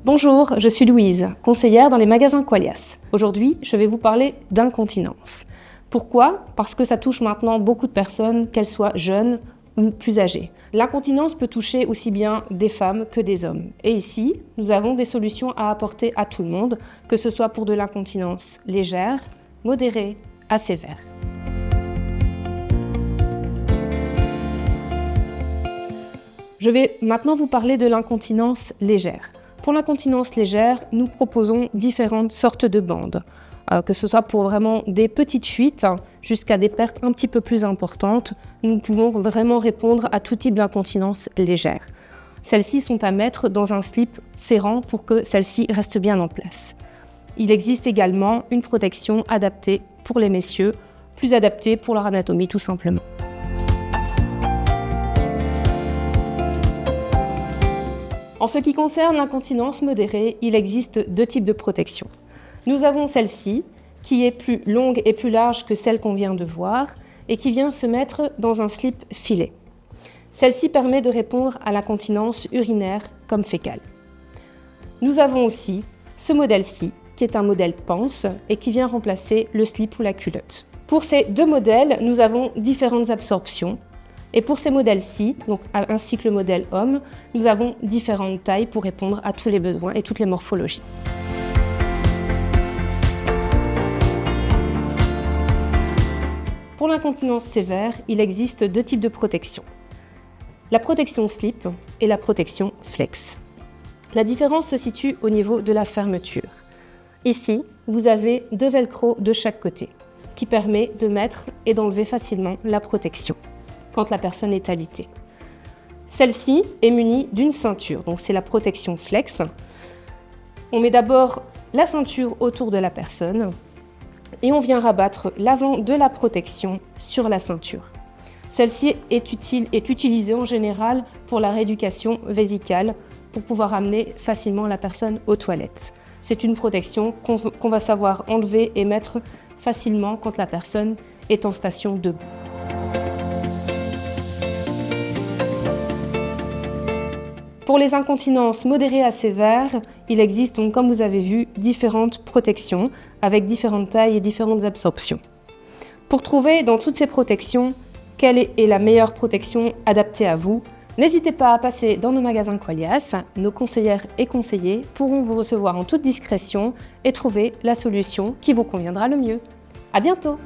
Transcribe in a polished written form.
Bonjour, je suis Louise, conseillère dans les magasins Qualias. Aujourd'hui, je vais vous parler d'incontinence. Pourquoi ? Parce que ça touche maintenant beaucoup de personnes, qu'elles soient jeunes ou plus âgées. L'incontinence peut toucher aussi bien des femmes que des hommes. Et ici, nous avons des solutions à apporter à tout le monde, que ce soit pour de l'incontinence légère, modérée, à sévère. Je vais maintenant vous parler de l'incontinence légère. Pour l'incontinence légère, nous proposons différentes sortes de bandes, que ce soit pour vraiment des petites fuites jusqu'à des pertes un petit peu plus importantes. Nous pouvons vraiment répondre à tout type d'incontinence légère. Celles-ci sont à mettre dans un slip serrant pour que celle-ci reste bien en place. Il existe également une protection adaptée pour les messieurs, plus adaptée pour leur anatomie tout simplement. En ce qui concerne l'incontinence modérée, il existe deux types de protection. Nous avons celle-ci, qui est plus longue et plus large que celle qu'on vient de voir, et qui vient se mettre dans un slip filet. Celle-ci permet de répondre à l'incontinence urinaire comme fécale. Nous avons aussi ce modèle-ci, qui est un modèle panse, et qui vient remplacer le slip ou la culotte. Pour ces deux modèles, nous avons différentes absorptions. Et pour ces modèles-ci, ainsi que le modèle homme, nous avons différentes tailles pour répondre à tous les besoins et toutes les morphologies. Pour l'incontinence sévère, il existe deux types de protection. La protection slip et la protection flex. La différence se situe au niveau de la fermeture. Ici, vous avez deux velcro de chaque côté, qui permet de mettre et d'enlever facilement la protection quand la personne est alitée. Celle-ci est munie d'une ceinture, donc c'est la protection flex. On met d'abord la ceinture autour de la personne et on vient rabattre l'avant de la protection sur la ceinture. Celle-ci est utilisée en général pour la rééducation vésicale pour pouvoir amener facilement la personne aux toilettes. C'est une protection qu'on va savoir enlever et mettre facilement quand la personne est en station debout. Pour les incontinences modérées à sévères, il existe donc, comme vous avez vu, différentes protections avec différentes tailles et différentes absorptions. Pour trouver dans toutes ces protections quelle est la meilleure protection adaptée à vous, n'hésitez pas à passer dans nos magasins Qualias. Nos conseillères et conseillers pourront vous recevoir en toute discrétion et trouver la solution qui vous conviendra le mieux. À bientôt!